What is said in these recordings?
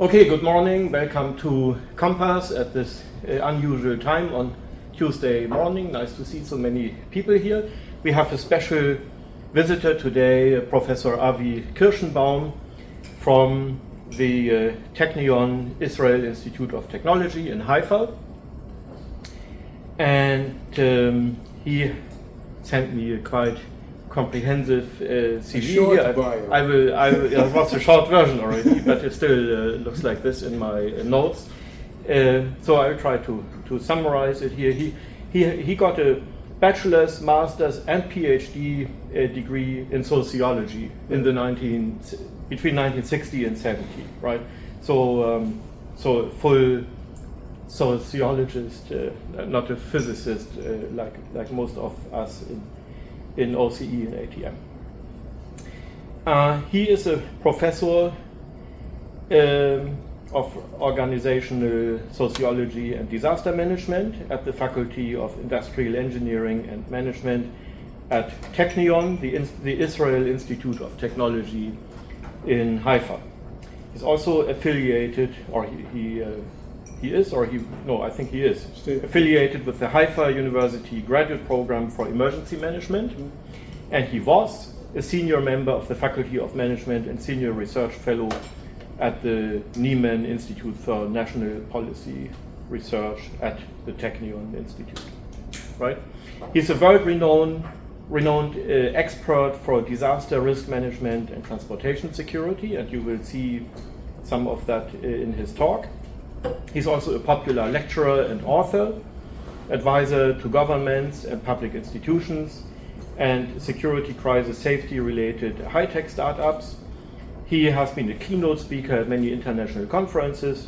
Okay, good morning. Welcome to Compass at this unusual time on Tuesday morning. Nice to see so many people here. We have a special visitor today, Professor Avi Kirschenbaum from the Technion Israel Institute of Technology in Haifa. And he sent me a quite comprehensive CV. I will. It was a short version already, but it still looks like this in my notes. So I will try to summarize it here. He got a bachelor's, master's, and PhD degree in sociology in the between 1960 and 70. Right. So so full sociologist, not a physicist like most of us in OCE and ATM. He is a professor of organizational sociology and disaster management at the Faculty of Industrial Engineering and Management at Technion, the Israel Institute of Technology in Haifa. He's also affiliated, or I think he is affiliated with the Haifa University Graduate Program for Emergency Management, and he was a senior member of the Faculty of Management and senior research fellow at the Nieman Institute for National Policy Research at the Technion Institute. Right? He's a world-renowned expert for disaster risk management and transportation security, and you will see some of that in his talk. He's also a popular lecturer and author, advisor to governments and public institutions, and security crisis safety related high-tech startups. He has been a keynote speaker at many international conferences.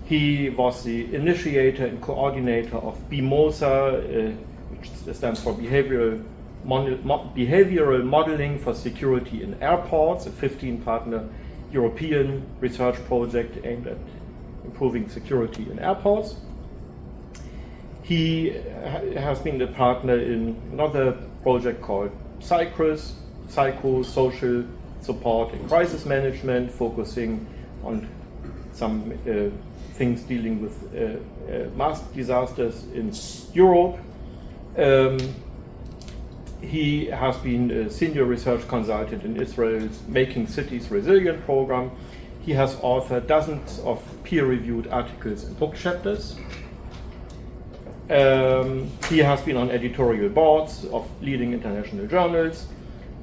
He was the initiator and coordinator of BMOSA, which stands for Behavioral Modeling for Security in Airports, a 15-partner European research project aimed at improving security in airports. He has been a partner in another project called Psychosocial Support and Crisis Management, focusing on some things dealing with mass disasters in Europe. He has been a senior research consultant in Israel's Making Cities Resilient program. He has authored dozens of peer-reviewed articles and book chapters. He has been on editorial boards of leading international journals.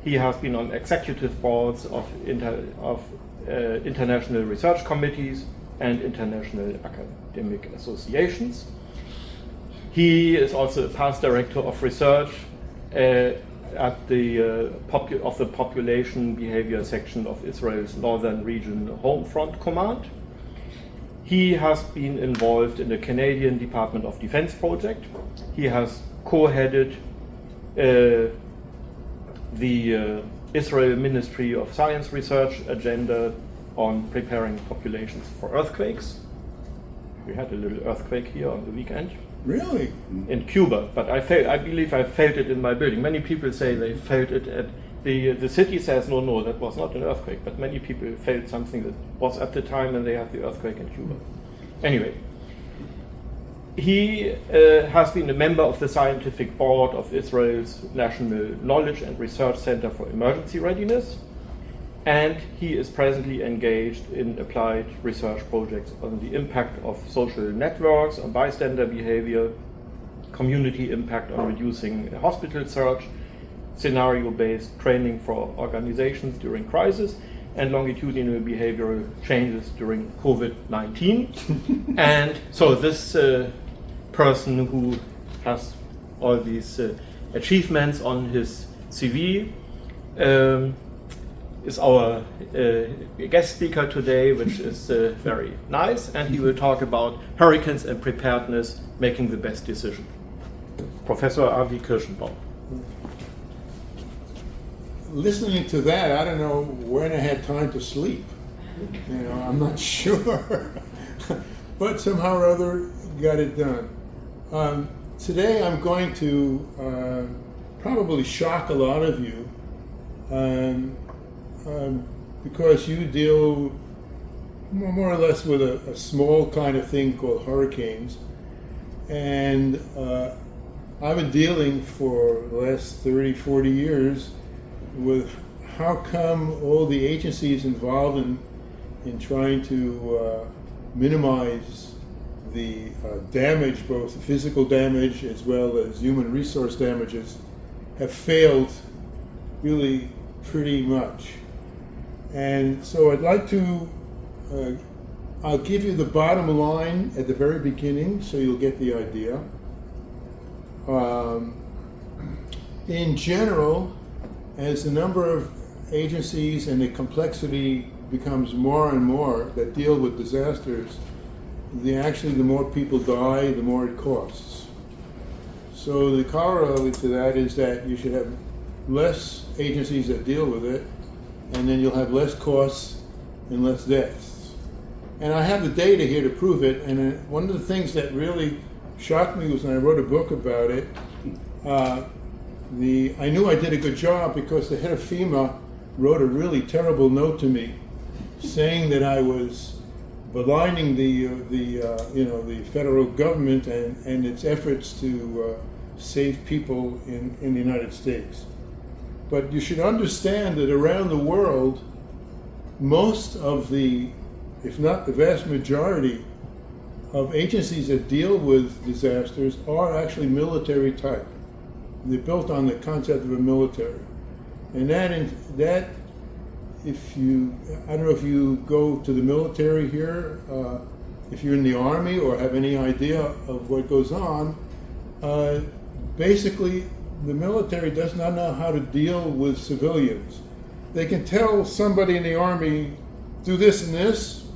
He has been on executive boards of international research committees and international academic associations. He is also a past director of research at the population behavior section of Israel's Northern Region Home Front Command. He has been involved in the Canadian Department of Defense project. He has co-headed the Israel Ministry of Science Research agenda on preparing populations for earthquakes. We had a little earthquake here on the weekend. Really? In Cuba, but I believe I felt it in my building. Many people say they felt it at the city says no, that was not an earthquake, but many people felt something that was at the time when they had the earthquake in Cuba. Anyway, he has been a member of the scientific board of Israel's National Knowledge and Research Center for Emergency Readiness, and he is presently engaged in applied research projects on the impact of social networks, on bystander behavior, community impact on reducing hospital surge, scenario-based training for organizations during crisis, and longitudinal behavioral changes during COVID-19. And so this person who has all these achievements on his CV is our guest speaker today, which is very nice, and he will talk about hurricanes and preparedness, making the best decision. Professor Avi Kirschenbaum. Listening to that, I don't know when I had time to sleep. I'm not sure. But somehow or other, got it done. Today I'm going to probably shock a lot of you. Because you deal more or less with a small kind of thing called hurricanes. And I've been dealing for the last 30, 40 years with how come all the agencies involved in trying to minimize the damage, both the physical damage as well as human resource damages, have failed really pretty much. And so I'd like to, I'll give you the bottom line at the very beginning so you'll get the idea. In general, as the number of agencies and the complexity becomes more and more that deal with disasters, the more people die, the more it costs. So the corollary to that is that you should have less agencies that deal with it, and then you'll have less costs and less deaths. And I have the data here to prove it, and one of the things that really shocked me was when I wrote a book about it, I knew I did a good job because the head of FEMA wrote a really terrible note to me saying that I was belying the federal government and its efforts to save people in the United States. But you should understand that around the world, most of the, if not the vast majority, of agencies that deal with disasters are actually military type. They're built on the concept of a military. And if you, I don't know if you go to the military here, if you're in the Army or have any idea of what goes on, basically the military does not know how to deal with civilians. They can tell somebody in the Army, do this and this,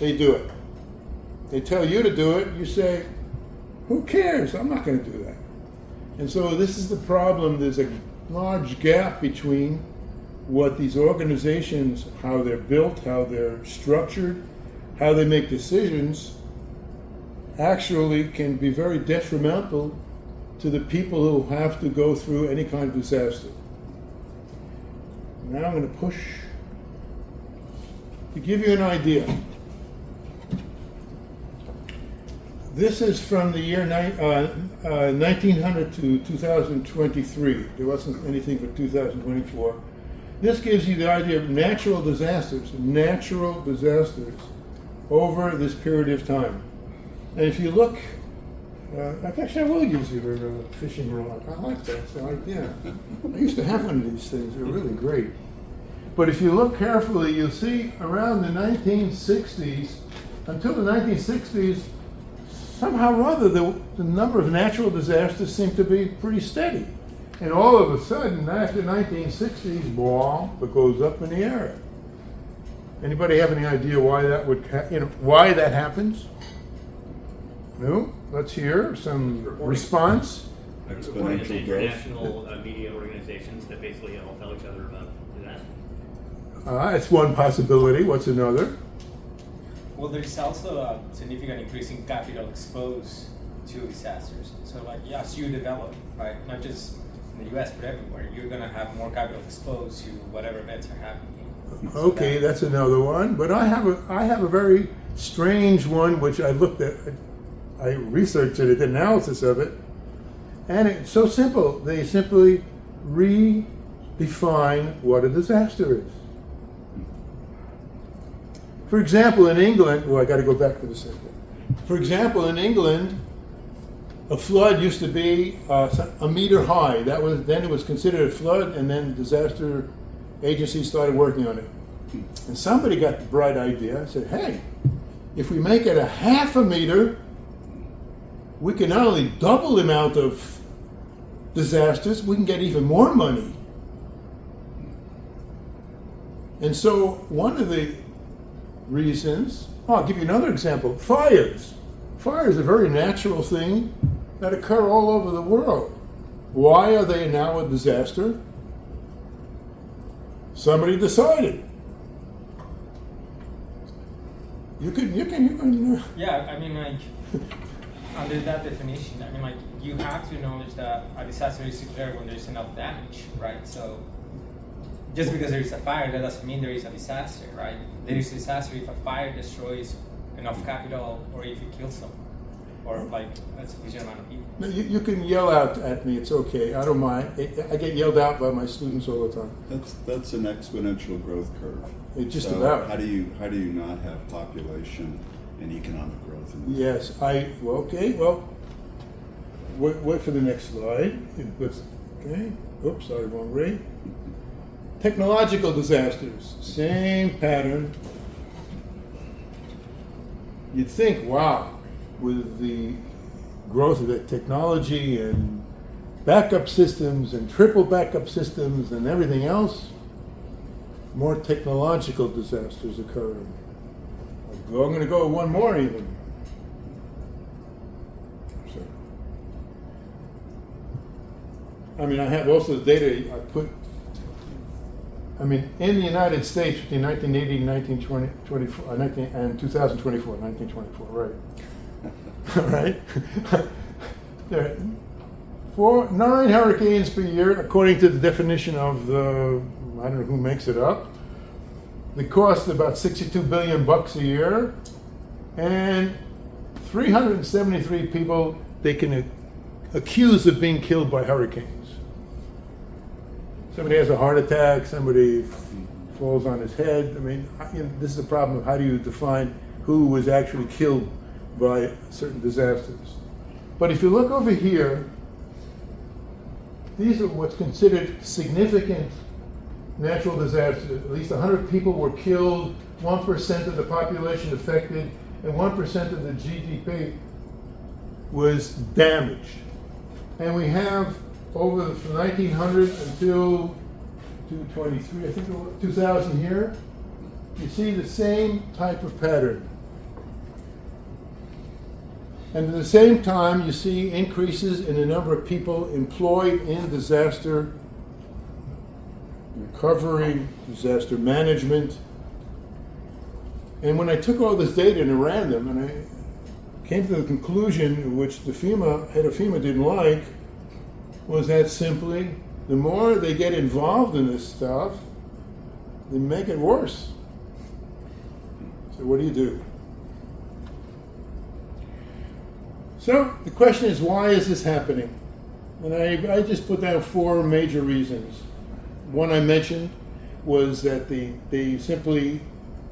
they do it. They tell you to do it, you say, who cares? I'm not going to do that. And so this is the problem. There's a large gap between what these organizations, how they're built, how they're structured, how they make decisions, actually can be very detrimental to the people who have to go through any kind of disaster. Now I'm going to push to give you an idea. This is from the year 1900 to 2023. There wasn't anything for 2024. This gives you the idea of natural disasters over this period of time. And if you look, actually I will use your fishing rod. I like that. So I used to have one of these things. They're really great. But if you look carefully, you'll see around the 1960s, until the 1960s, somehow or other, the number of natural disasters seemed to be pretty steady. And all of a sudden, after 1960s, it goes up in the air. Anybody have any idea why that why that happens? No? Let's hear some response. Exponential growth. International media organizations that basically all tell each other about disasters. It's one possibility. What's another? Well, there's also a significant increase in capital exposed to disasters. So, as you develop, right, not just in the U.S. but everywhere, you're going to have more capital exposed to whatever events are happening. So okay, that's another one. But I have a very strange one which I looked at. I researched it, did analysis of it, and it's so simple. They simply redefine what a disaster is. For example, in England, I got to go back to the simple. For example, in England, a flood used to be a meter high. Then it was considered a flood, and then disaster agencies started working on it. And somebody got the bright idea, said, hey, if we make it a half a meter, we can not only double the amount of disasters, we can get even more money. And so one of the reasons, I'll give you another example, fires. Fire is a very natural thing that occur all over the world. Why are they now a disaster? Somebody decided. You can. Yeah, I mean, under that definition, I mean, you have to acknowledge that a disaster is declared when there's enough damage, right? So just because there is a fire, that doesn't mean there is a disaster, right? There is a disaster if a fire destroys enough capital or if it kills someone or like a sufficient amount of people. No, you can yell out at me. It's okay. I don't mind. I get yelled out by my students all the time. That's an exponential growth curve. It just So about. How do you not have population and economic growth? Yes, okay, well, wait for the next slide. Okay, oops, sorry, wrong rate. Technological disasters, same pattern. You'd think, wow, with the growth of the technology and backup systems and triple backup systems and everything else, more technological disasters occur. I'm going to go one more even. So, I mean, I have also the data I put. I mean, in the United States between 1980 and 1924, and 2024, 1924, right? Right? There are 9 hurricanes per year, according to the definition of the, I don't know who makes it up. They cost about $62 billion a year, and 373 people they can accuse of being killed by hurricanes. Somebody has a heart attack, somebody falls on his head. I mean, this is the problem of how do you define who was actually killed by certain disasters. But if you look over here, these are what's considered significant natural disasters. At least 100 people were killed, 1% of the population affected, and 1% of the GDP was damaged. And we have over from 1900 until 223, I think it was 2000 here, you see the same type of pattern. And at the same time, you see increases in the number of people employed in disaster recovery, disaster management. And when I took all this data and ran them, and I came to the conclusion, which the head of FEMA didn't like, was that simply the more they get involved in this stuff, they make it worse. So what do you do? So the question is, why is this happening? And I just put down 4 major reasons. One I mentioned was that they simply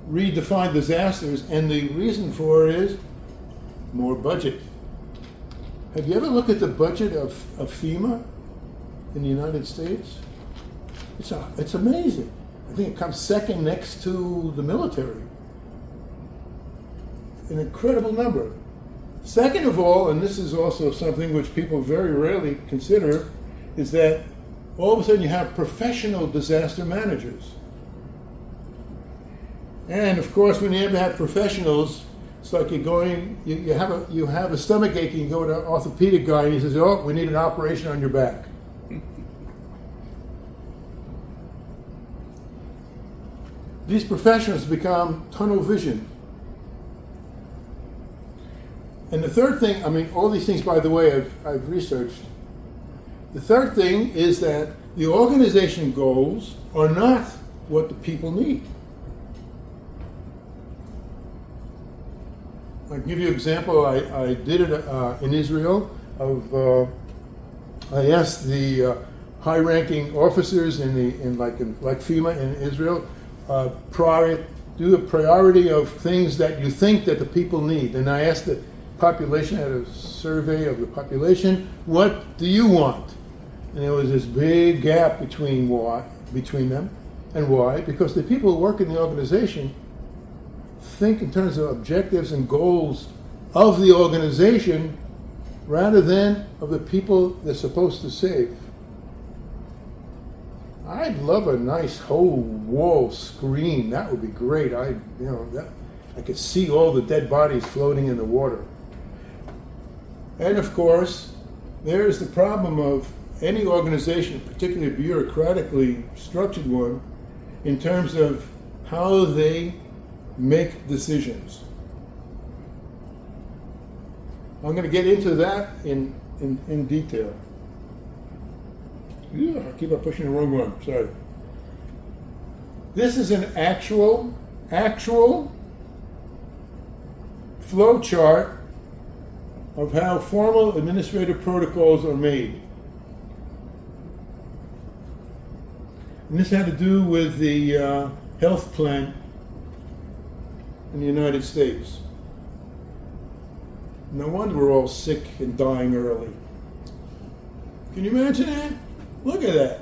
redefined disasters, and the reason for it is more budget. Have you ever looked at the budget of FEMA in the United States? It's amazing. I think it comes second next to the military. An incredible number. Second of all, and this is also something which people very rarely consider, is that all of a sudden you have professional disaster managers. And of course, when you ever have professionals, it's like you're going, you have a stomach ache, and you go to an orthopedic guy, and he says, "Oh, we need an operation on your back." These professionals become tunnel vision. And the third thing, I mean, all these things, by the way, I've researched. The third thing is that the organization goals are not what the people need. I'll give you an example. I did it in Israel. I asked the high-ranking officers like FEMA in Israel, do a priority of things that you think that the people need. And I asked the population, I had a survey of the population, what do you want? And there was this big gap between them. And why? Because the people who work in the organization think in terms of objectives and goals of the organization rather than of the people they're supposed to save. I'd love a nice whole wall screen. That would be great. I could see all the dead bodies floating in the water. And of course, there's the problem of any organization, particularly a bureaucratically structured one, in terms of how they make decisions. I'm going to get into that in detail. Yeah, I keep on pushing the wrong one, sorry. This is an actual flow chart of how formal administrative protocols are made. And this had to do with the health plan in the United States. No wonder we're all sick and dying early. Can you imagine that? Look at that.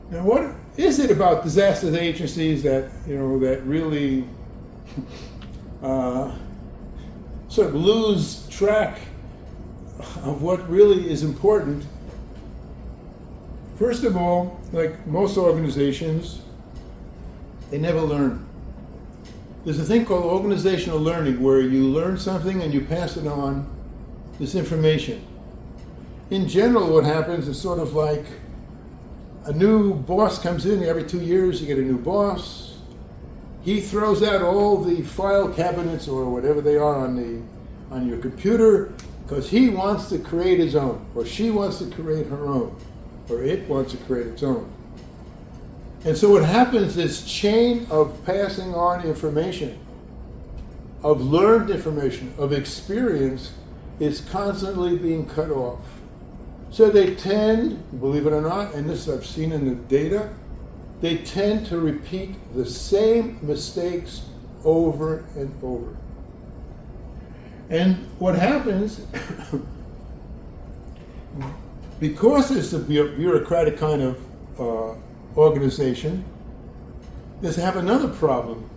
Now, what is it about disaster agencies that that really sort of lose track of what really is important? First of all, like most organizations, they never learn. There's a thing called organizational learning, where you learn something and you pass it on, this information. In general, what happens is sort of like a new boss comes in every 2 years, you get a new boss. He throws out all the file cabinets or whatever they are on your computer because he wants to create his own, or she wants to create her own, or it wants to create its own. And so what happens is chain of passing on information, of learned information, of experience, is constantly being cut off. So they tend, believe it or not, and this I've seen in the data, they tend to repeat the same mistakes over and over. And what happens, because it's a bureaucratic kind of organization, they have another problem,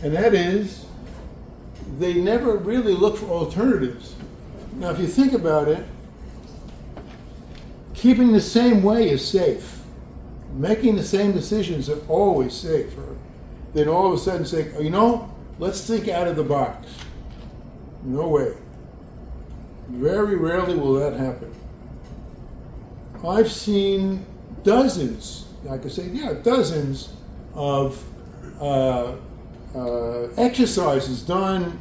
and that is they never really look for alternatives. Now, if you think about it, keeping the same way is safe. Making the same decisions are always safer than all of a sudden saying, let's think out of the box. No way. Very rarely will that happen. I've seen dozens, dozens of exercises done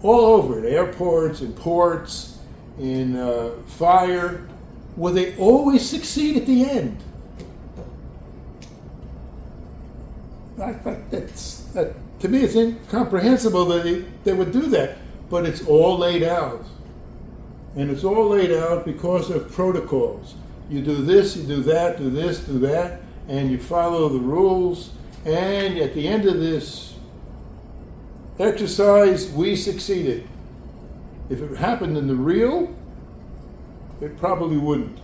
all over, at airports, in ports, in fire, where they always succeed at the end. To me, it's incomprehensible that they would do that, but it's all laid out. And it's all laid out because of protocols. You do this, you do that, do this, do that, and you follow the rules, and at the end of this exercise, we succeeded. If it happened in the real, it probably wouldn't.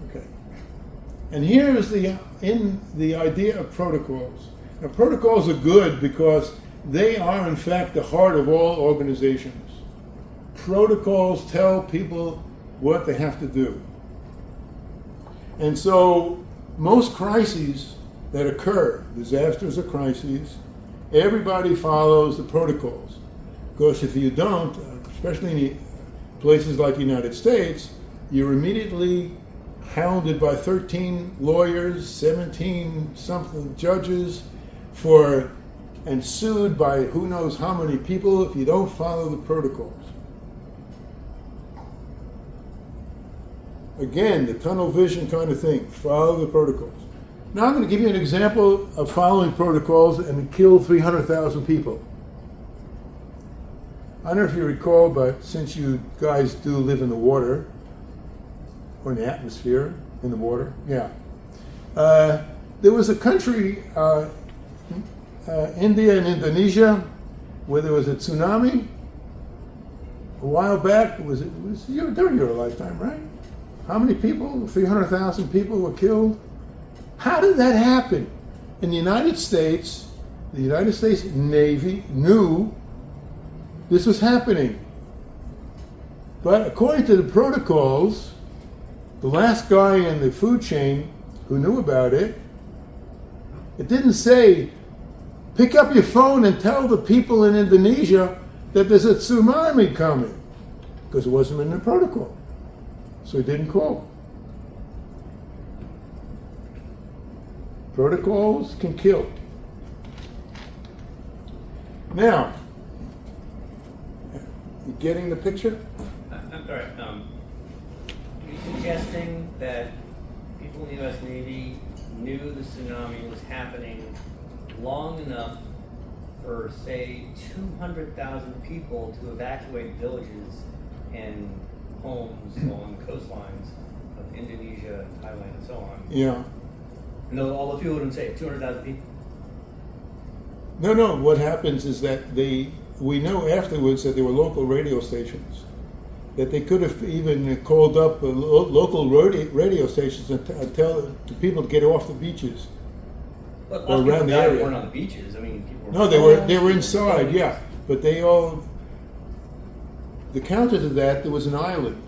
Okay. And here is the idea of protocols. Now, protocols are good because they are, in fact, the heart of all organizations. Protocols tell people what they have to do. And so, most crises that occur, disasters or crises, everybody follows the protocols. Because if you don't, especially in places like the United States, you're immediately hounded by 13 lawyers, 17-something judges, and sued by who knows how many people if you don't follow the protocols. Again, the tunnel vision kind of thing, follow the protocols. Now I'm going to give you an example of following protocols and kill 300,000 people. I don't know if you recall, but since you guys do live in the water, or in the atmosphere, in the water, yeah. There was a country, India and Indonesia, where there was a tsunami a while back. It was during your lifetime, right? How many people? 300,000 people were killed. How did that happen? In the United States Navy knew this was happening. But according to the protocols, the last guy in the food chain who knew about it, it didn't say, pick up your phone and tell the people in Indonesia that there's a tsunami coming, because it wasn't in the protocol. So he didn't call. Protocols can kill. You getting the picture? I'm sorry. Are you suggesting that people in the U.S. Navy knew the tsunami was happening long enough for, say, 200,000 people to evacuate villages and homes along the coastlines of Indonesia, Thailand, and so on? Yeah. And all those people wouldn't say 200,000 people. No. What happens is that we know afterwards that there were local radio stations, that they could have even called up local radio stations and tell to people to get off the beaches. But Or around the area. weren't on the beaches. I mean, people were. No, they were inside, yeah. But the counter to that, there was an island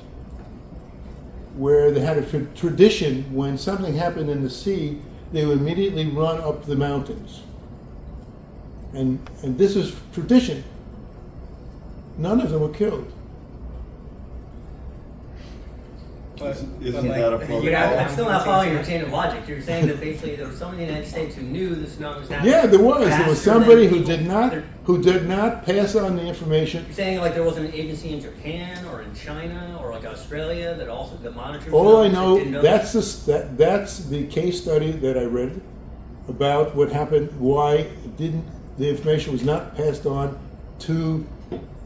where they had a tradition when something happened in the sea, they would immediately run up the mountains. And this is tradition. None of them were killed. Isn't that a protocol? I'm still not following your chain of logic. You're saying that basically there were someone in the United States who knew the tsunami was happening. Yeah, there was. There was faster somebody than who people- did not pass on the information. You're saying like there wasn't an agency in Japan or in China or like Australia that monitored. All I tsunamis that know, didn't know that's the case study that I read about what happened, why the information was not passed on to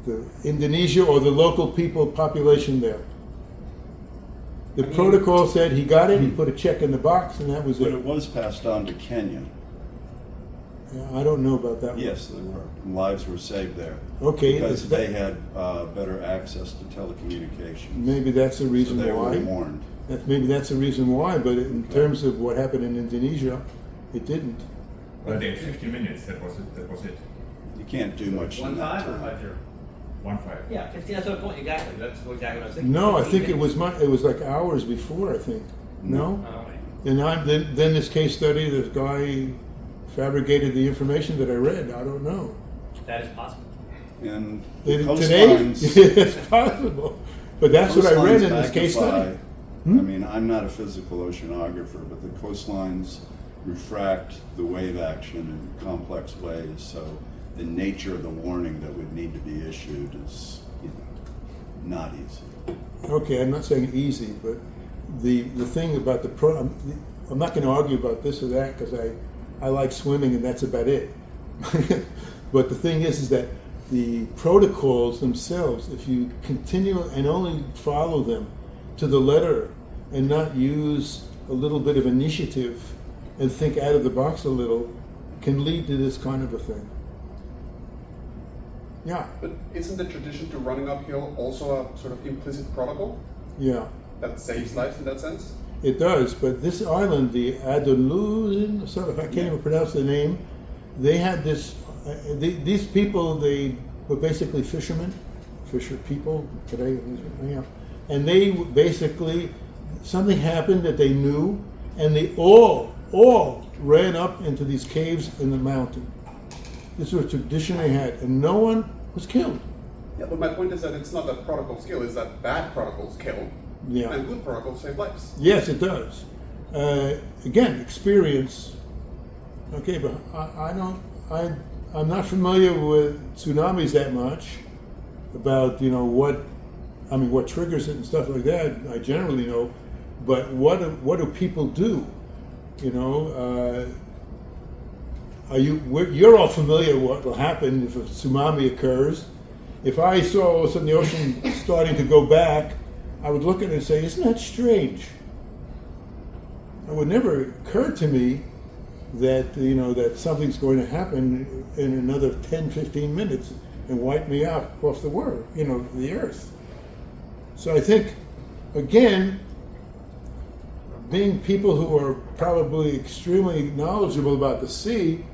the Indonesia or the local population there. The protocol said he got it, he put a check in the box, and that was But it. it was passed on to Kenya. Yeah, I don't know about that one. Yes, they were. Lives were saved there. Okay, Because is that- they had better access to telecommunications. Maybe that's the So reason they were why. warned. Maybe that's the reason why, but in terms of what happened in Indonesia, it didn't. But they had 50 minutes, that was it. You can't do much in that 1-5 or time. 5-0? 1-5. Yeah, 15. That's what point exactly. That's exactly what I was thinking. No, I 15 think it was minutes. it was like hours before, I think. No? Oh, okay. And then this case study, this guy fabricated the information that I read. I don't know. That is possible. And the Today, coastlines, it's possible. But that's what I read in this case study. I mean, I'm not a physical oceanographer, but the coastlines refract the wave action in complex ways. So the nature of the warning that would need to be issued is, not easy. Okay, I'm not saying easy, but the thing about I'm not going to argue about this or that because I like swimming and that's about it. But the thing is that the protocols themselves, if you continue and only follow them to the letter and not use a little bit of initiative and think out of the box a little, can lead to this kind of a thing. Yeah, But isn't the tradition to running uphill also a sort of implicit protocol yeah. that saves lives in that sense? It does, but this island, the Adaluzin, sort of, I can't even pronounce the name, they had this, these people, they were basically fisher people today, yeah. And they basically, something happened that they knew, and they all ran up into these caves in the mountain. This was a tradition they had, and no one was killed. Yeah, but my point is that it's not that protocols kill, it's that bad protocols kill, Yeah. and good protocols save lives. Yes, it does. Again, experience. Okay, but I'm not familiar with tsunamis that much. About what triggers it and stuff like that. I generally know, but what do people do? You're all familiar with what will happen if a tsunami occurs. If I saw all of a sudden the ocean starting to go back, I would look at it and say, isn't that strange? It would never occur to me that that something's going to happen in another 10, 15 minutes and wipe me out off the world, the earth. So I think, again, being people who are probably extremely knowledgeable about the sea,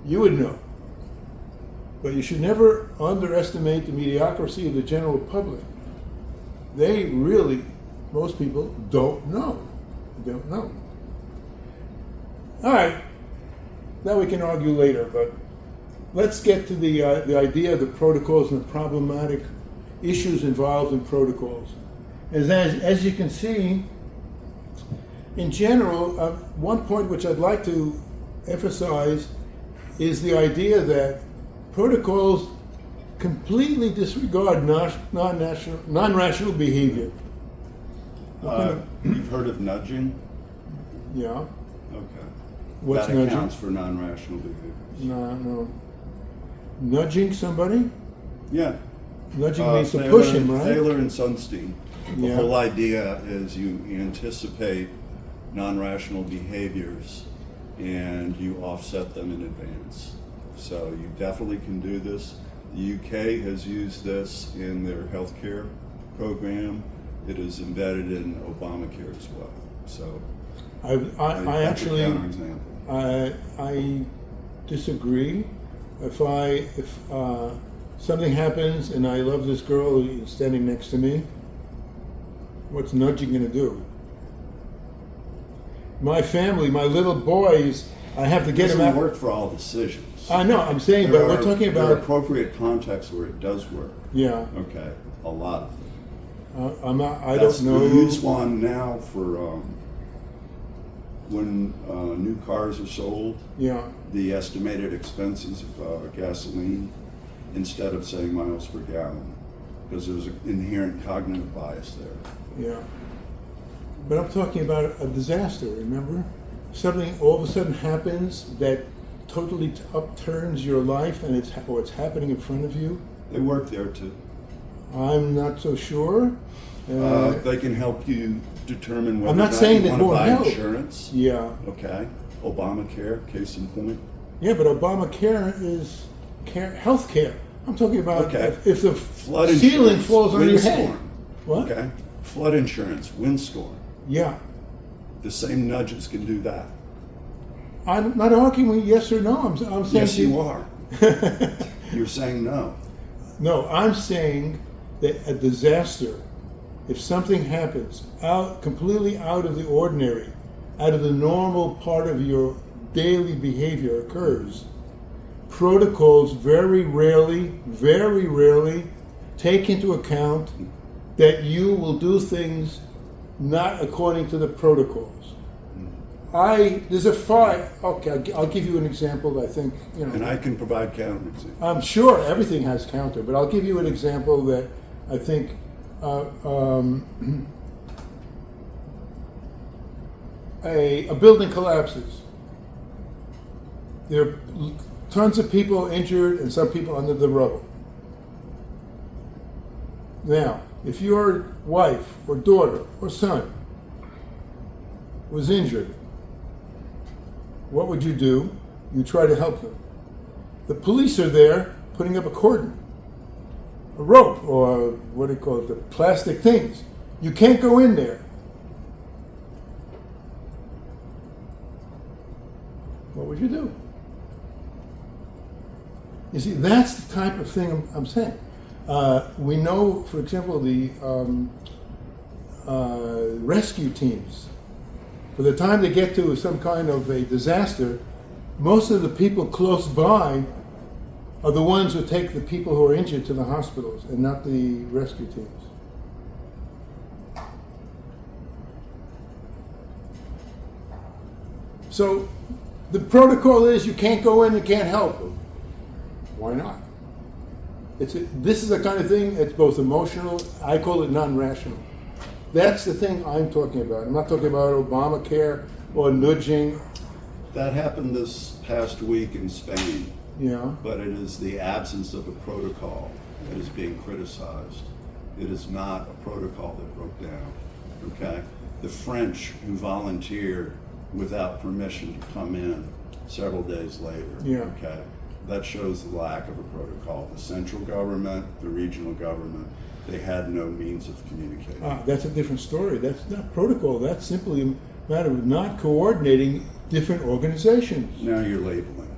you would know. But you should never underestimate the mediocrity of the general public. They really, most people, don't know. Don't know. All right, now we can argue later, but let's get to the idea of the protocols and the problematic issues involved in protocols. As you can see, in general, one point which I'd like to emphasize is the idea that protocols completely disregard non-rational behavior. You've heard of nudging? Yeah. Okay. What's that nudging? accounts for non-rational behaviors. No. Nudging somebody? Yeah. Nudging means to push him, right? Thaler and Sunstein. The Yeah. whole idea is you anticipate non-rational behaviors and you offset them in advance. So you definitely can do this. The UK has used this in their healthcare program. It is embedded in Obamacare as well. So I that's a actually, counterexample. I disagree. If something happens and I love this girl who's standing next to me, what's nudging going to do? My family, my little boys, I have to It get them doesn't out. work for all decisions. I know, I'm saying, but we're talking There are about, appropriate contexts where it does work. yeah, Okay, a lot of them. I That's- don't know. We use one now for when new cars are sold, Yeah, the estimated expenses of gasoline instead of saying miles per gallon, because there's an inherent cognitive bias there. yeah. But I'm talking about a disaster, remember? Something all of a sudden happens that totally upturns your life and it's happening in front of you. They work there too. I'm not so sure. They can help you determine whether I'm or not not saying you that want to won't buy help. insurance. Yeah, Okay, Obamacare, case in point. yeah, but Obamacare is health care. I'm talking about Okay. if the Flood ceiling insurance, falls on your head. windstorm. What? Okay, flood insurance, windstorm. Yeah. The same nudges can do that. I'm not arguing with yes or no. I'm saying Yes, you are. You're saying no. No, I'm saying that a disaster, if something happens completely out of the ordinary, out of the normal part of your daily behavior occurs, protocols very rarely take into account that you will do things not according to the protocols. There's a fire. Okay, I'll give you an example. I think And I can provide counterexamples. I'm sure everything has counter, but I'll give you an example that I think a building collapses. There are tons of people injured and some people under the rubble. Now, if your wife or daughter or son was injured, what would you do? You try to help them. The police are there putting up a cordon, a rope, or what do you call it, the plastic things. You can't go in there. What would you do? You see, that's the type of thing I'm saying. We know, for example, the rescue teams. By the time they get to some kind of a disaster, most of the people close by are the ones who take the people who are injured to the hospitals and not the rescue teams. So the protocol is you can't go in, you can't help them. Why not? This is the kind of thing that's both emotional, I call it non-rational. That's the thing I'm talking about. I'm not talking about Obamacare or nudging. That happened this past week in Spain, Yeah. but it is the absence of a protocol that is being criticized. It is not a protocol that broke down, okay? The French who volunteered without permission to come in several days later, Yeah. okay? That shows the lack of a protocol. The central government, the regional government, they had no means of communicating. That's a different story. That's not protocol. That's simply a matter of not coordinating different organizations. Now you're labeling.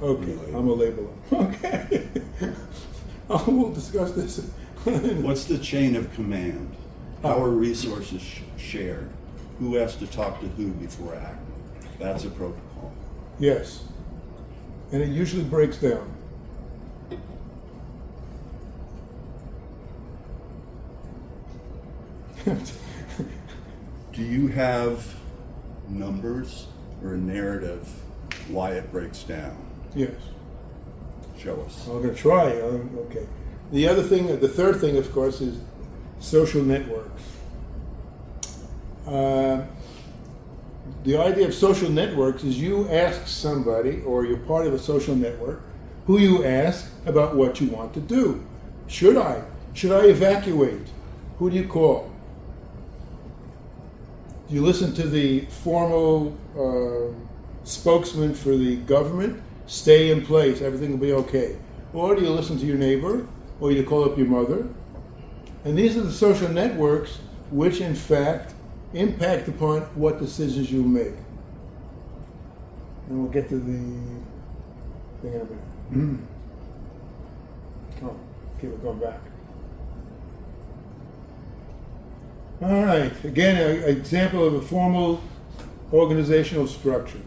Okay, I'm a labeler. Okay. We'll discuss this. What's the chain of command? How are resources shared? Who has to talk to who before acting? That's a protocol. Yes. And it usually breaks down. Do you have numbers or a narrative why it breaks down? Yes. show us. I'm going to try. Okay. The third thing, of course, is social networks. The idea of social networks is you ask somebody, or you're part of a social network, who you ask about what you want to do. Should I evacuate? Who do you call? Do you listen to the formal spokesman for the government? Stay in place, everything will be okay. Or do you listen to your neighbor? Or you call up your mother? And these are the social networks which, in fact, impact upon what decisions you make. And we'll get to the thing in a minute. Oh, okay, we're going back. All right, again, an example of a formal organizational structure.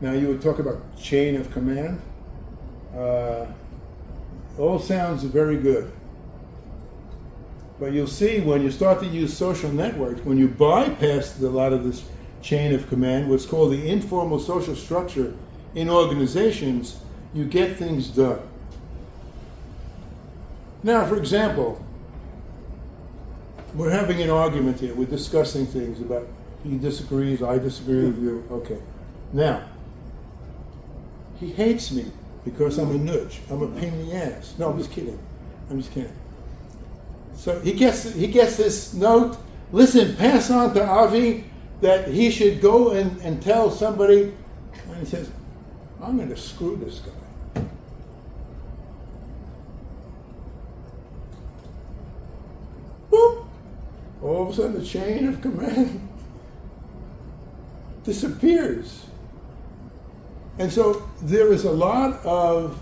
Now, you would talk about chain of command. All sounds very good. But you'll see when you start to use social networks, when you bypass a lot of this chain of command, what's called the informal social structure in organizations, you get things done. Now, for example, we're having an argument here. We're discussing things about he disagrees, I disagree with you. Okay. Now, he hates me because I'm a nudge. I'm a pain in the ass. No, I'm just kidding. So he gets this note. Listen, pass on to Avi that he should go and tell somebody. And he says, I'm going to screw this guy. Boop. All of a sudden, the chain of command disappears. And so there is a lot of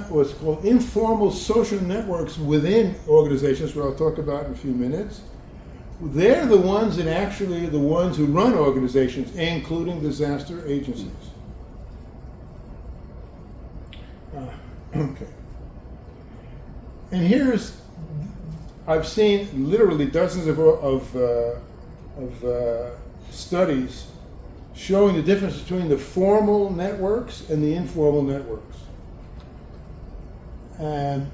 what's called informal social networks within organizations, what I'll talk about in a few minutes. They're the ones that actually are the ones who run organizations, including disaster agencies. Okay. And I've seen literally dozens of studies showing the difference between the formal networks and the informal networks. And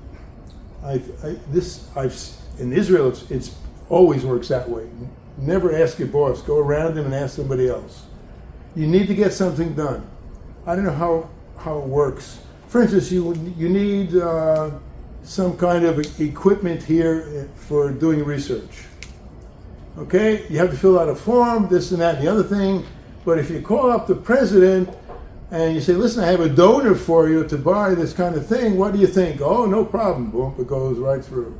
in Israel, it's always works that way. Never ask your boss. Go around him and ask somebody else. You need to get something done. I don't know how it works. For instance, you need some kind of equipment here for doing research. Okay, you have to fill out a form, this and that and the other thing. But if you call up the president and you say, listen, I have a donor for you to buy this kind of thing, what do you think? Oh, no problem. Boom, it goes right through.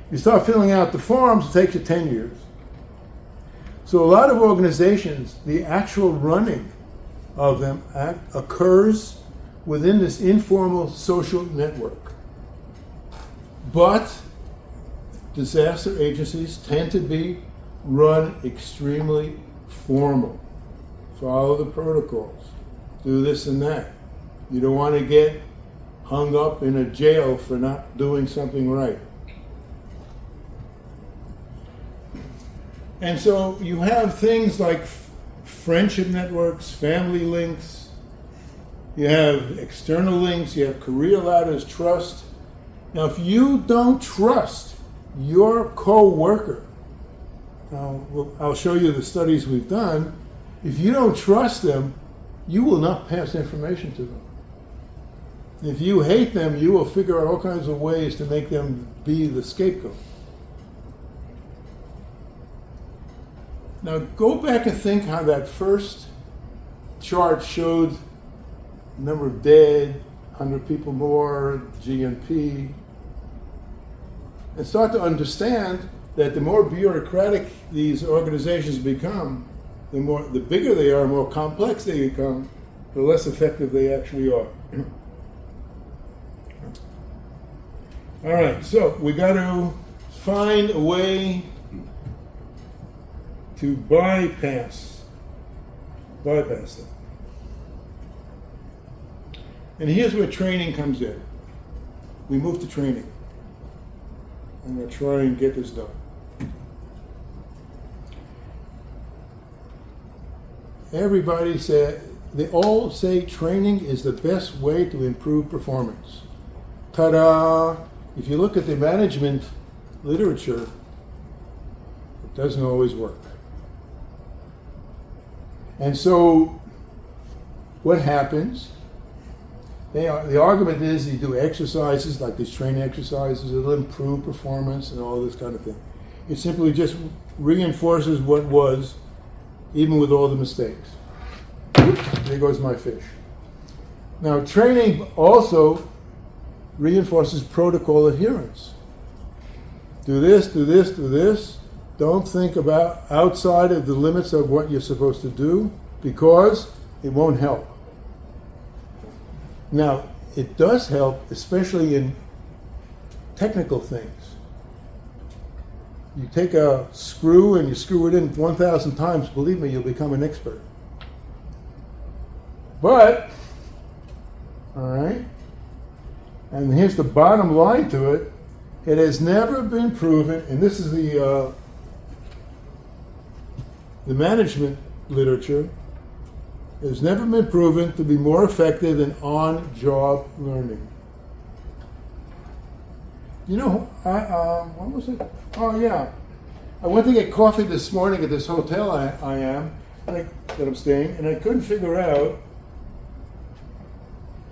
You start filling out the forms, it takes you 10 years. So a lot of organizations, the actual running of them occurs within this informal social network. But disaster agencies tend to be run extremely formal. Follow the protocols. Do this and that. You don't want to get hung up in a jail for not doing something right. And so you have things like friendship networks, family links, you have external links, you have career ladders, trust. Now, if you don't trust your co-worker, now I'll show you the studies we've done, if you don't trust them, you will not pass information to them. If you hate them, you will figure out all kinds of ways to make them be the scapegoat. Now go back and think how that first chart showed number of dead, 100 people more, GNP, and start to understand that the more bureaucratic these organizations become, the bigger they are, more complex they become, the less effective they actually are. All right, so we got to find a way to bypass them. And here's where training comes in. We move to training. I'm going to try and get this done. Everybody said, they all say training is the best way to improve performance. Ta-da! If you look at the management literature, it doesn't always work. And so, what happens? The argument is you do exercises like these training exercises, it'll improve performance and all this kind of thing. It simply just reinforces what was, even with all the mistakes. Oops, there goes my fish. Now, training also reinforces protocol adherence. Do this, do this, do this. Don't think about outside of the limits of what you're supposed to do, because it won't help. Now, it does help, especially in technical things. You take a screw and you screw it in 1,000 times, believe me, you'll become an expert. But, all right, and here's the bottom line to it, it has never been proven, and this is the management literature, it has never been proven to be more effective than on-job learning. You know, what was it? Oh yeah, I went to get coffee this morning at this hotel that I'm staying, and I couldn't figure out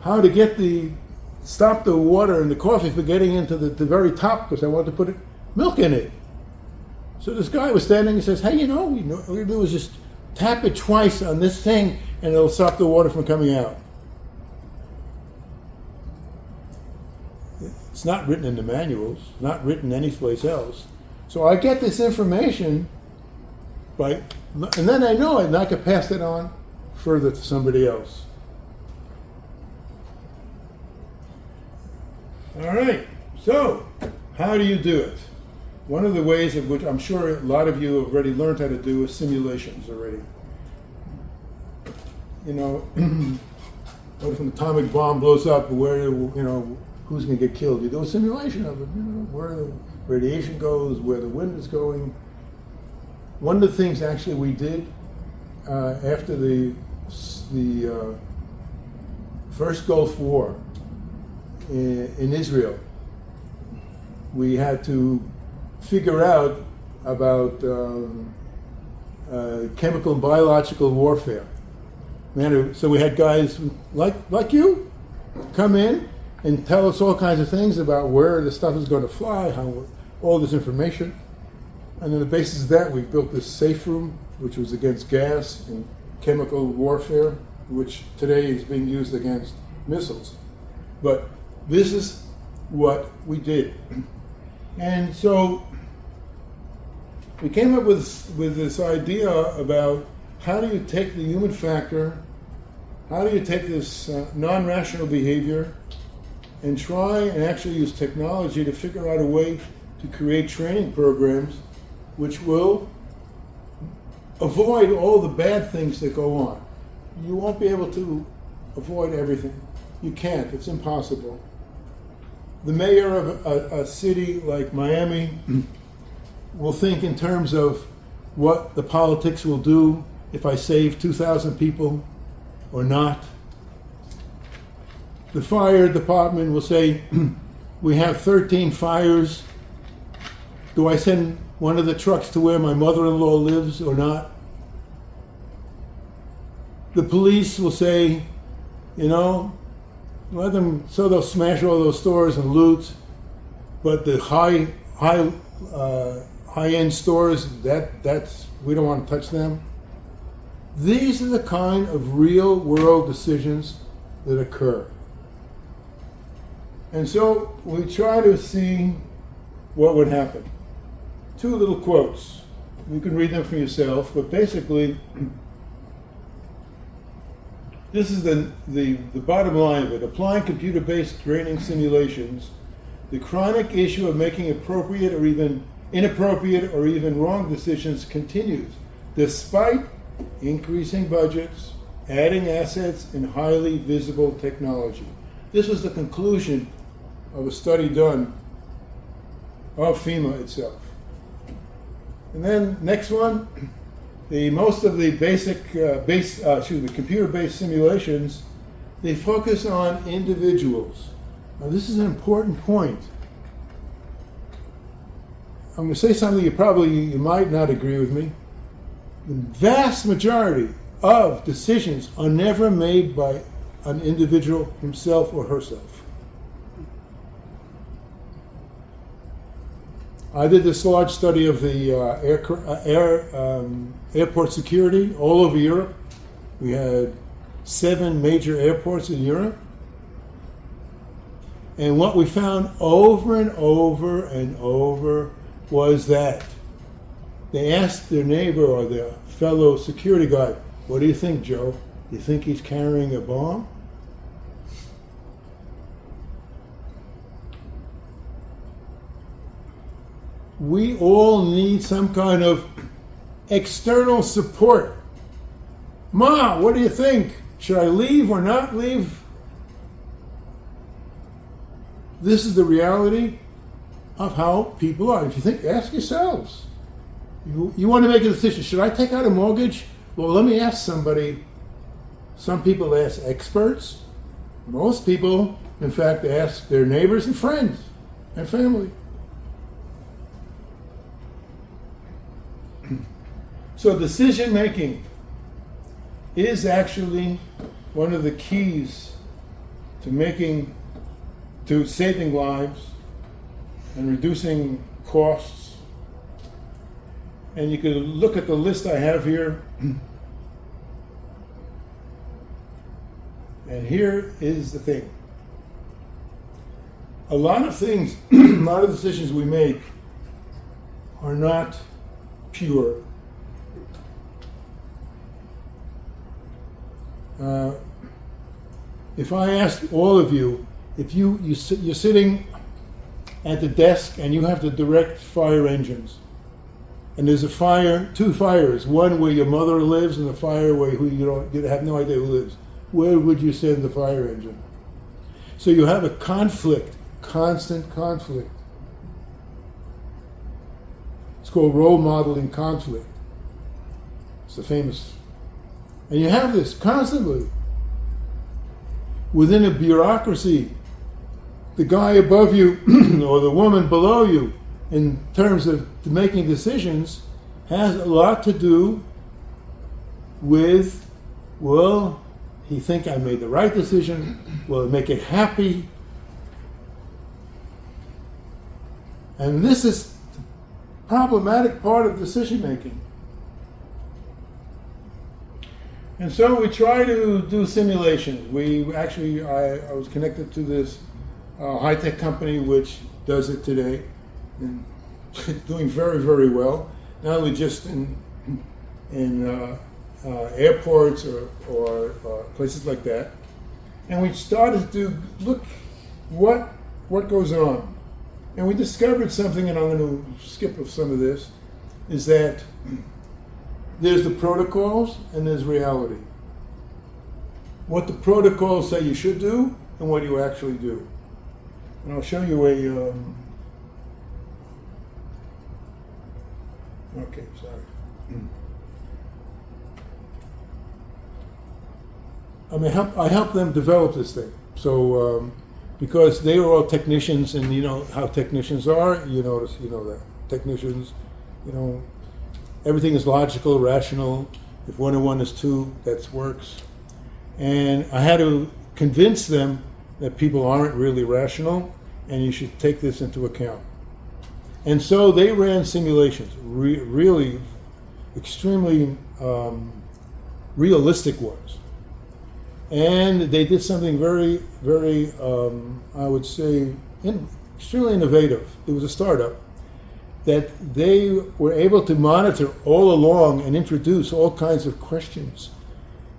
how to stop the water and the coffee from getting into the very top, because I wanted to put milk in it. So this guy was standing and says, hey, all you do is just tap it twice on this thing and it'll stop the water from coming out. It's not written in the manuals, not written anyplace else. So I get this information, and then I know it, and I can pass it on further to somebody else. All right, so how do you do it? One of the ways of which I'm sure a lot of you have already learned how to do is simulations already. What if an atomic bomb blows up, who's going to get killed? You do a simulation of it, where the radiation goes, where the wind is going. One of the things actually we did after the first Gulf War in Israel, we had to figure out about chemical and biological warfare. So we had guys like you come in and tell us all kinds of things about where the stuff is going to fly, all this information. And on the basis of that, we built this safe room, which was against gas and chemical warfare, which today is being used against missiles. But this is what we did. And so we came up with this idea about how do you take the human factor, how do you take this non-rational behavior and try and actually use technology to figure out a way to create training programs which will avoid all the bad things that go on. You won't be able to avoid everything. You can't, it's impossible. The mayor of a city like Miami will think in terms of what the politics will do if I save 2,000 people or not. The fire department will say, we have 13 fires. Do I send one of the trucks to where my mother-in-law lives or not? The police will say, let them, so they'll smash all those stores and loot, but the high-end stores, that's we don't want to touch them. These are the kind of real-world decisions that occur. And so we try to see what would happen. Two little quotes. You can read them for yourself, but basically, this is the bottom line of it. Applying computer-based training simulations, the chronic issue of making appropriate or even inappropriate or even wrong decisions continues, despite increasing budgets, adding assets, and highly visible technology. This was the conclusion of a study done of FEMA itself. And then next one, most of the computer-based simulations, they focus on individuals. Now, this is an important point. I'm going to say something you might not agree with me. The vast majority of decisions are never made by an individual himself or herself. I did this large study of the airport security all over Europe. We had 7 major airports in Europe. And what we found over and over and over was that they asked their neighbor or their fellow security guard, "What do you think, Joe? Do you think he's carrying a bomb?" We all need some kind of external support. Ma, what do you think? Should I leave or not leave? This is the reality of how people are. If you think, ask yourselves. You want to make a decision. Should I take out a mortgage? Well, let me ask somebody. Some people ask experts. Most people, in fact, ask their neighbors and friends and family. So decision making is actually one of the keys to saving lives and reducing costs. And you can look at the list I have here. And here is the thing. A lot of things, a lot of decisions we make are not pure. If I asked all of you, if you're sitting at the desk and you have to direct fire engines, and there's a fire, 2 fires, one where your mother lives and a fire where you have no idea who lives, where would you send the fire engine? So you have a conflict, constant conflict. It's called role modeling conflict. It's the famous. And you have this constantly. Within a bureaucracy, the guy above you or the woman below you, in terms of making decisions, has a lot to do with, well, he think I made the right decision, will it make it happy? And this is the problematic part of decision making. And so we try to do simulations. I was connected to this high-tech company which does it today, and doing very, very well. Not only just in airports or places like that. And we started to look what goes on. And we discovered something, and I'm going to skip some of this, is that there's the protocols and there's reality. What the protocols say you should do and what you actually do. And I'll show you a... okay, sorry. I helped them develop this thing. So, because they were all technicians, and you know how technicians are, you know that. Technicians, everything is logical, rational. If 1 and 1 is 2, that works. And I had to convince them that people aren't really rational, and you should take this into account. And so they ran simulations, really extremely realistic ones. And they did something very, very, I would say, extremely innovative. It was a startup that they were able to monitor all along and introduce all kinds of questions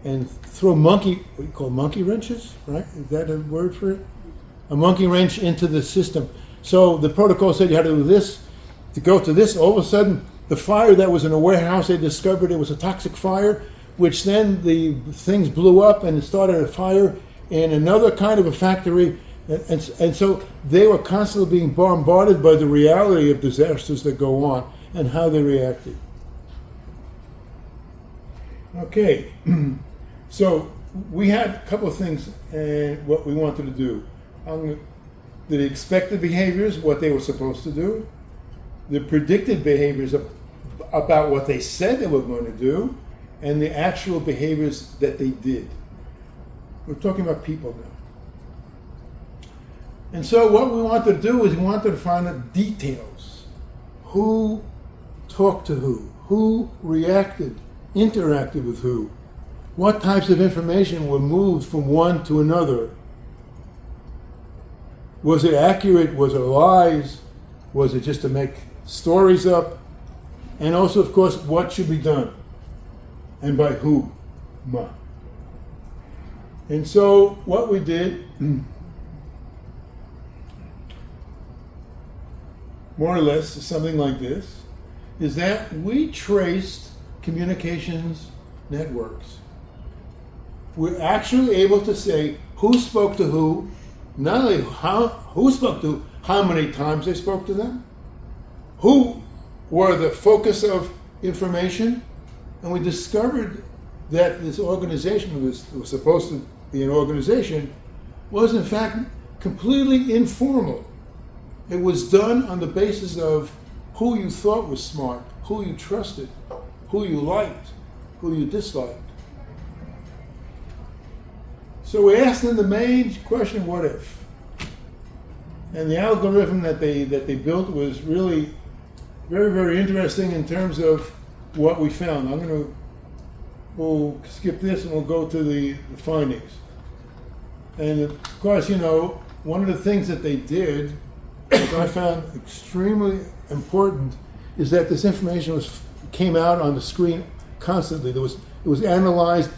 and throw what you call monkey wrenches, right? Is that a word for it? A monkey wrench into the system. So the protocol said you had to do this, to go to this. All of a sudden, the fire that was in a warehouse, they discovered it was a toxic fire, which then the things blew up and it started a fire in another kind of a factory. And so they were constantly being bombarded by the reality of disasters that go on and how they reacted. Okay, so we had a couple of things what we wanted to do. The expected behaviors, what they were supposed to do, the predicted behaviors about what they said they were going to do, and the actual behaviors that they did. We're talking about people now. And so what we wanted to do is we wanted to find the details. Who talked to who reacted, interacted with who, what types of information were moved from one to another. Was it accurate? Was it lies? Was it just to make stories up? And also, of course, what should be done? And by who? Ma. And so what we did, more or less, is something like this, is that we traced communications networks. We're actually able to say who spoke to who, not only who spoke to, how many times they spoke to them, who were the focus of information, and we discovered that this organization was supposed to be an organization was in fact completely informal. It was done on the basis of who you thought was smart, who you trusted, who you liked, who you disliked. So we asked them the main question, what if? And the algorithm that they built was really very, very interesting in terms of what we found. We'll skip this and we'll go to the findings. And of course, one of the things that they did, which I found extremely important, is that this information came out on the screen constantly. It was analyzed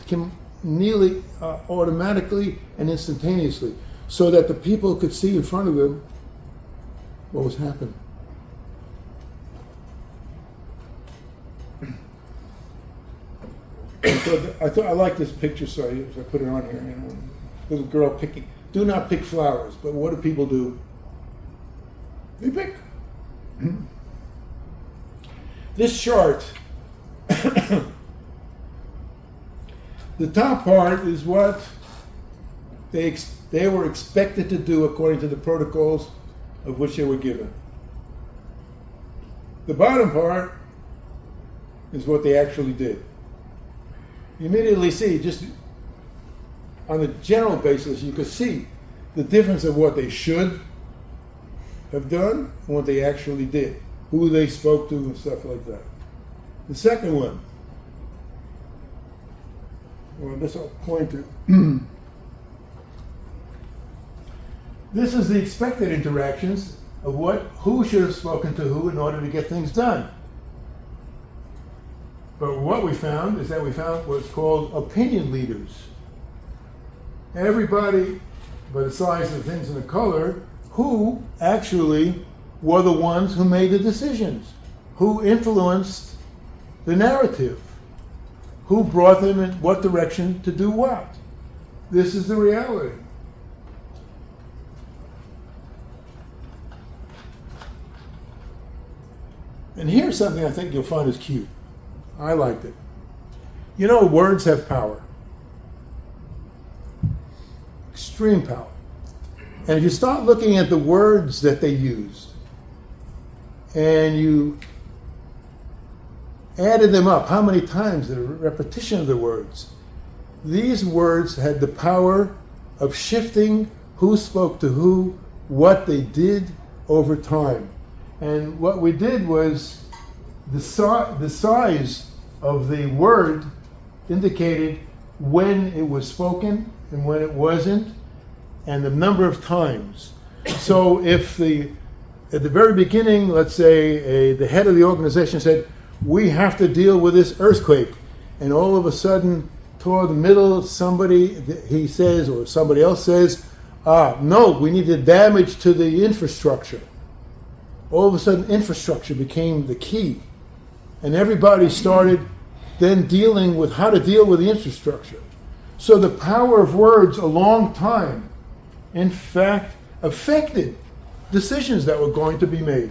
nearly automatically and instantaneously, so that the people could see in front of them what was happening. I like this picture, so I put it on here. Little girl picking. Do not pick flowers, but what do people do? They pick. This chart, the top part is what they were expected to do according to the protocols of which they were given. The bottom part is what they actually did. You immediately see, just on a general basis, you could see the difference of what they should have done and what they actually did, who they spoke to and stuff like that. The second one, well, this I'll point to. This is the expected interactions of who should have spoken to who in order to get things done. But what we found is that we found what's called opinion leaders. Everybody, by the size of the things in the color, who actually were the ones who made the decisions, who influenced the narrative, who brought them in what direction to do what. This is the reality. And here's something I think you'll find is cute. I liked it. Words have power. Extreme power. And if you start looking at the words that they used, and you added them up, how many times, the repetition of the words, these words had the power of shifting who spoke to who, what they did over time. And what we did was the size of the word indicated when it was spoken and when it wasn't, and the number of times. So if at the very beginning, let's say the head of the organization said, we have to deal with this earthquake, and all of a sudden, toward the middle, he says, or somebody else says, no, we need the damage to the infrastructure. All of a sudden, infrastructure became the key. And everybody started then dealing with how to deal with the infrastructure. So the power of words a long time, in fact, affected decisions that were going to be made.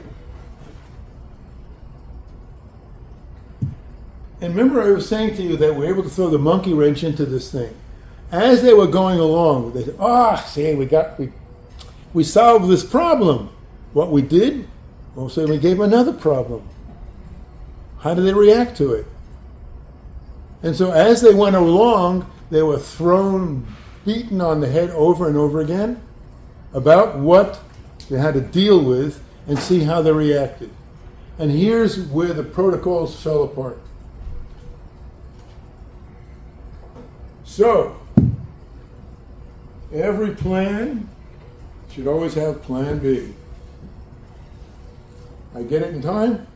And remember I was saying to you that we're able to throw the monkey wrench into this thing. As they were going along, they said, see, we solved this problem. What we did, well, so we gave them another problem. How did they react to it? And so as they went along, they were beaten on the head over and over again about what they had to deal with and see how they reacted. And here's where the protocols fell apart. So, every plan should always have plan B. I get it in time,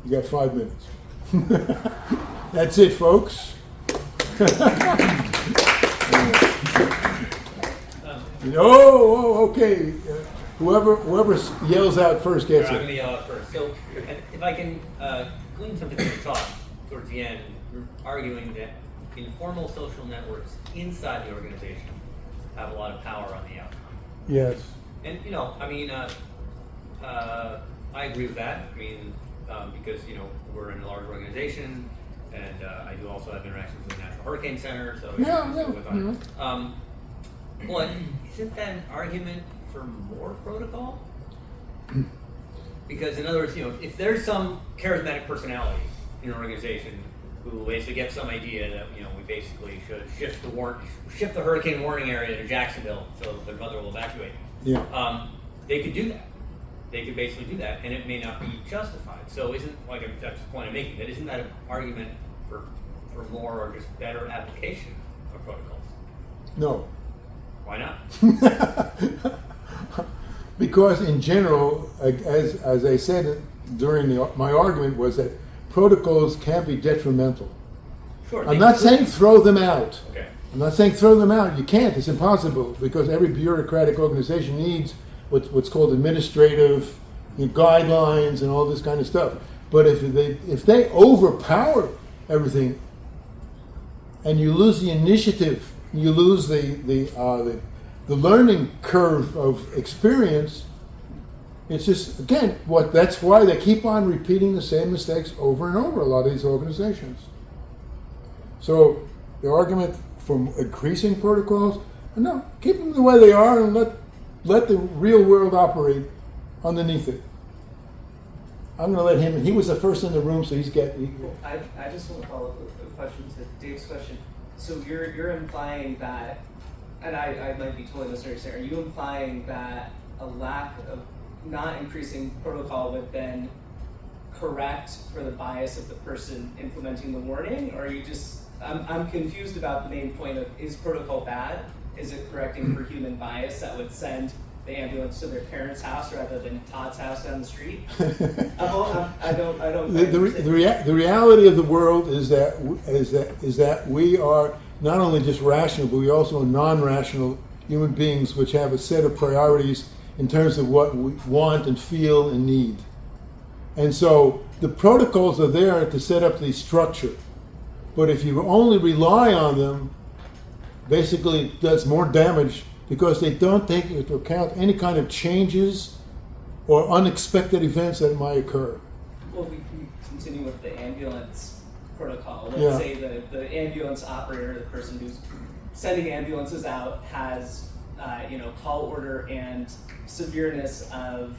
you got 5 minutes. That's it, folks. Okay. Whoever yells out first gets I'm it. going to yell out first. So, if I can glean something from your talk towards the end, you're arguing that informal social networks inside the organization have a lot of power on the outcome. Yes. And I agree with that. I mean, because we're in a large organization, and I do also have interactions with the National Hurricane Center. So but isn't that an argument for more protocol? Because in other words, if there's some charismatic personality in an organization who basically gets some idea that we basically should shift the hurricane warning area to Jacksonville so their mother will evacuate. Yeah. They could do that. They could basically do that, and it may not be justified. So that's the point I'm making. That isn't that an argument for more or just better application of protocols? No. Why not? Because in general, as I said during my argument, was that protocols can be detrimental. Sure. I'm not saying throw them out. Okay. I'm not saying throw them out. You can't. It's impossible because every bureaucratic organization needs what's called administrative guidelines and all this kind of stuff. But if they overpower everything, and you lose the initiative, you lose the learning curve of experience. It's just that's why they keep on repeating the same mistakes over and over. A lot of these organizations. So the argument for increasing protocols, no, keep them the way they are and let the real world operate underneath it. I'm going to let him. He was the first in the room, so he's getting. Well, I just want to follow up with a question to Dave's question. So you're implying that, and I might be totally misunderstanding. Are you implying that a lack of not increasing protocol would then correct for the bias of the person implementing the warning, or are you just? I'm confused about the main point of, is protocol bad? Is it correcting for human bias that would send the ambulance to their parents' house rather than Todd's house down the street? I don't. The reality of the world is that we are not only just rational, but we also are non-rational human beings, which have a set of priorities in terms of what we want and feel and need. And so the protocols are there to set up the structure. But if you only rely on them, basically it does more damage because they don't take into account any kind of changes or unexpected events that might occur. Well, we can continue with the ambulance protocol. Let's Yeah. say the ambulance operator, the person who's sending ambulances out, has call order and severeness of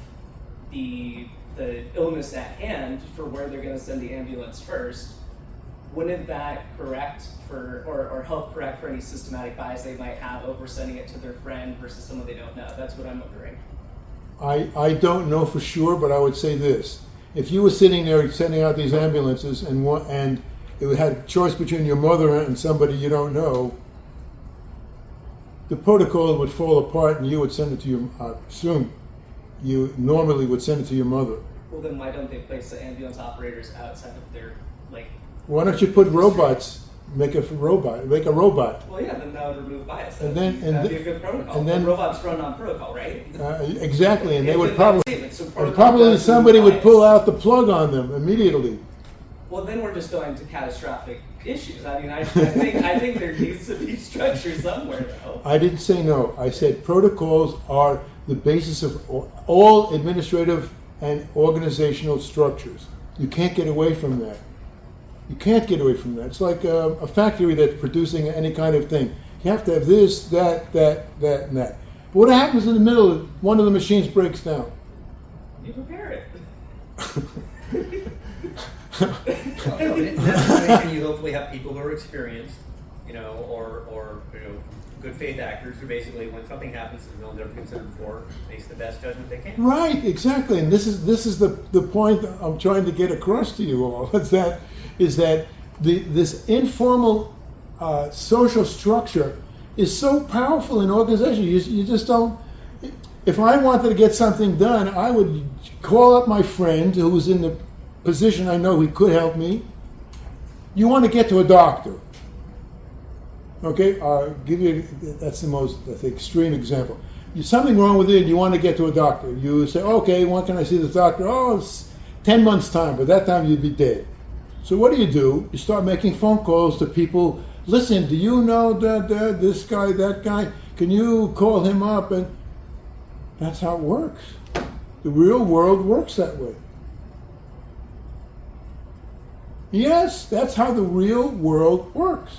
the illness at hand for where they're going to send the ambulance first. Wouldn't that correct for or help correct for any systematic bias they might have over sending it to their friend versus someone they don't know? That's what I'm wondering. I don't know for sure, but I would say this. If you were sitting there sending out these ambulances and it had a choice between your mother and somebody you don't know, the protocol would fall apart and you would send it to your, I assume, you normally would send it to your mother. Well, then why don't they place the ambulance operators outside of their, Why don't you put robots, make a robot? Well, yeah, then that would remove bias. And then- and That'd be th- a good protocol. and then- robots run on protocol, right? Exactly, and they If would it's probably, that statement, so and protocol probably does somebody remove would pull bias. out the plug on them immediately. Well, then we're just going to catastrophic issues. I mean, I think there needs to be structure somewhere, though. I didn't say no. I said protocols are the basis of all administrative and organizational structures. You can't get away from that. You can't get away from that. It's like a factory that's producing any kind of thing. You have to have this, that, and that. But what happens in the middle? One of the machines breaks down. You repair it. Well, in that situation, you hopefully have people who are experienced, or good faith actors who basically, when something happens that they'll never consider before, makes the best judgment they can. Right, exactly. And this is the point I'm trying to get across to you all. Is that this informal social structure is so powerful in organization. You just don't. If I wanted to get something done, I would call up my friend who was in the position I know he could help me. You want to get to a doctor. Okay, I'll give you, that's the most, I think, extreme example. There's something wrong with you and you want to get to a doctor. You say, okay, when can I see the doctor? Oh, it's 10 months' time. By that time, you'd be dead. So what do? You start making phone calls to people. Listen, do you know this guy, that guy? Can you call him up? And that's how it works. The real world works that way. Yes, that's how the real world works.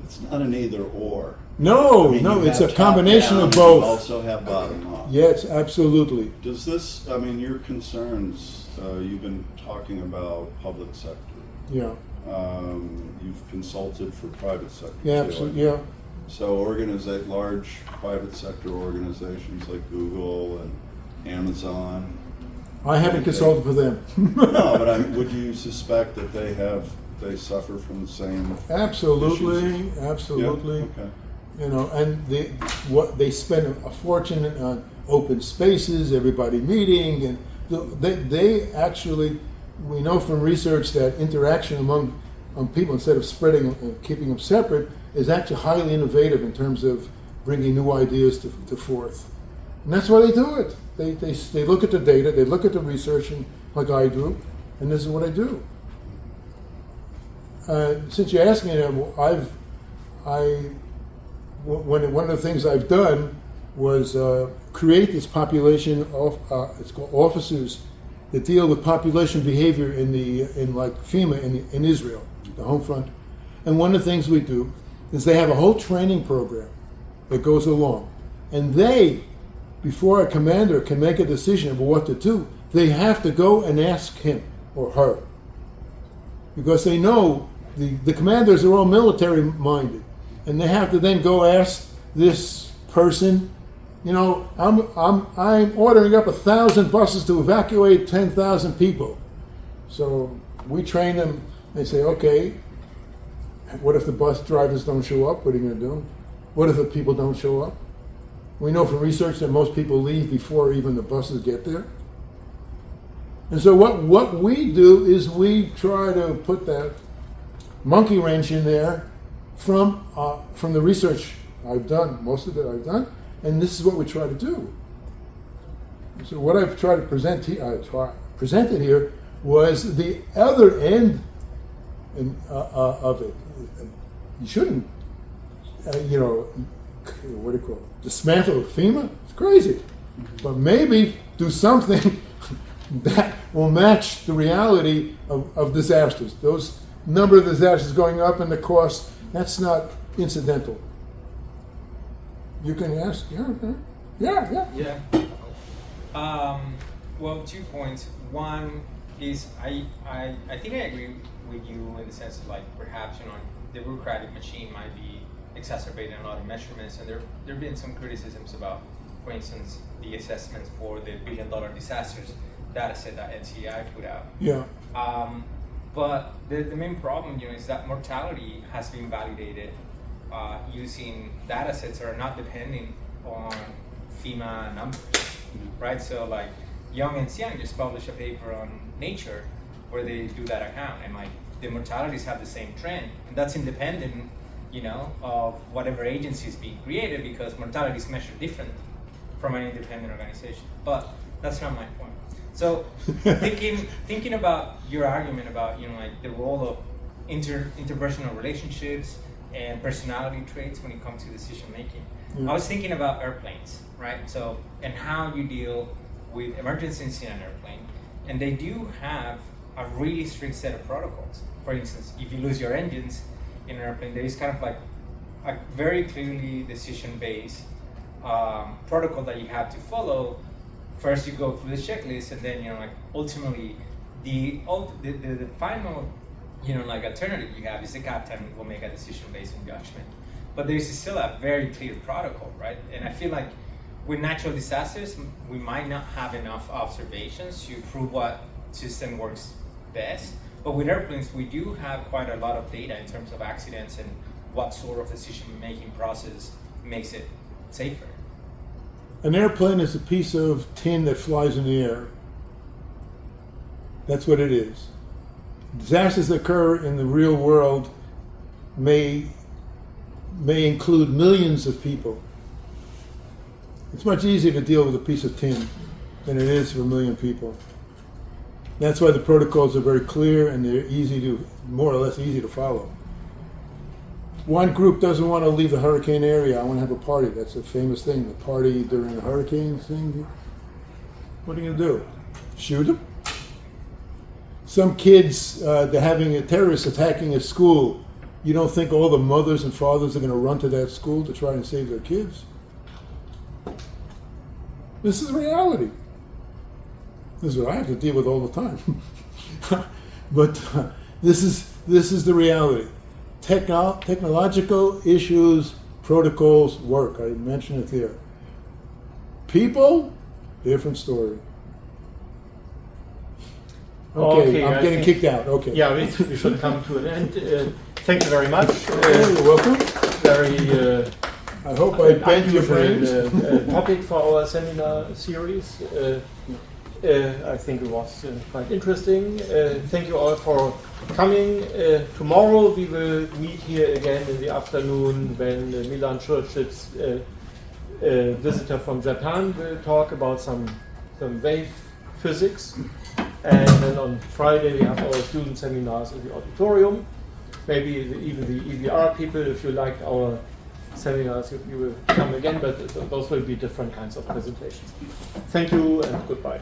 It's not an either or. No, I mean, you it's have a combination top-down, of both. You also have bottom up. Yes, absolutely. Does this, your concerns, you've been talking about public sector. Yeah. You've consulted for private sector. Yeah, too, absolutely. Yeah. So large private sector organizations like Google and Amazon. I haven't consulted for them. No, but would you suspect that they suffer from the same Absolutely, issues? absolutely. Yeah, okay. And they spend a fortune on open spaces, everybody meeting, and they actually, we know from research that interaction among people, instead of spreading and keeping them separate, is actually highly innovative in terms of bringing new ideas to forth. And that's why they do it. They look at the data, they look at the research, and like I do, and this is what I do. Since you asked me, one of the things I've done was create this population of it's called officers that deal with population behavior in like FEMA in Israel, the home front. And one of the things we do is they have a whole training program that goes along, and before a commander can make a decision about what to do, they have to go and ask him or her, because they know the commanders are all military minded, and they have to then go ask this person, I'm ordering up 1,000 buses to evacuate 10,000 people. So we train them. They say, okay, what if the bus drivers don't show up? What are you going to do? What if the people don't show up? We know from research that most people leave before even the buses get there. And so what we do is we try to put that monkey wrench in there from the research I've done, most of it I've done, and this is what we try to do. So what I've tried to presented here was the other end of it. You shouldn't, what do you call it? Dismantle FEMA? It's crazy. But maybe do something that will match the reality of disasters. Those number of disasters going up and the cost, that's not incidental. You can ask, yeah. Well, 2 points. One is I think I agree with you in the sense of, like, perhaps the bureaucratic machine might be exacerbating a lot of measurements, and there have been some criticisms about, for instance, the assessments for the $1 billion disasters data set that NCI put out. Yeah. But the main problem, is that mortality has been validated using data sets that are not depending on FEMA numbers, right? So, like, Young and Xiang just published a paper on Nature where they do that account, and like the mortalities have the same trend, and that's independent, of whatever agency is being created, because mortality is measured differently from an independent organization. But that's not my point. So thinking about your argument about like the role of interpersonal relationships and personality traits when it comes to decision making, I was thinking about airplanes, right? So, and how you deal with emergencies in an airplane, and they do have a really strict set of protocols for instance, if you lose your engines in an airplane, there is kind of like a very clearly decision-based protocol that you have to follow. First, you go through the checklist, and then like ultimately, the final like alternative you have is the captain will make a decision based on judgment. But there is still a very clear protocol, right? And I feel like with natural disasters, we might not have enough observations to prove what system works best. But with airplanes, we do have quite a lot of data in terms of accidents and what sort of decision-making process makes it safer. An airplane is a piece of tin that flies in the air. That's what it is. Disasters that occur in the real world may include millions of people. It's much easier to deal with a piece of tin than it is for a million people. That's why the protocols are very clear and they're more or less easy to follow. One group doesn't want to leave the hurricane area. I want to have a party. That's a famous thing, the party during a hurricane thing. What are you going to do? Shoot them? Some kids, they're having a terrorist attacking a school. You don't think all the mothers and fathers are going to run to that school to try and save their kids? This is reality. This is what I have to deal with all the time. But this is the reality. Technological issues, protocols work. I mentioned it there. People, different story. Okay, I'm getting kicked out. Okay. Yeah, we should come to an end. Thank you very much. You're welcome. Very I hope I bent your brains. Topic for our seminar series. I think it was quite interesting. Thank you all for coming. Tomorrow we will meet here again in the afternoon when Milan Church's visitor from Japan will talk about some wave physics. And then on Friday we have our student seminars in the auditorium. Maybe even the EVR people, if you liked our seminars, you will come again, but those will be different kinds of presentations. Thank you and goodbye.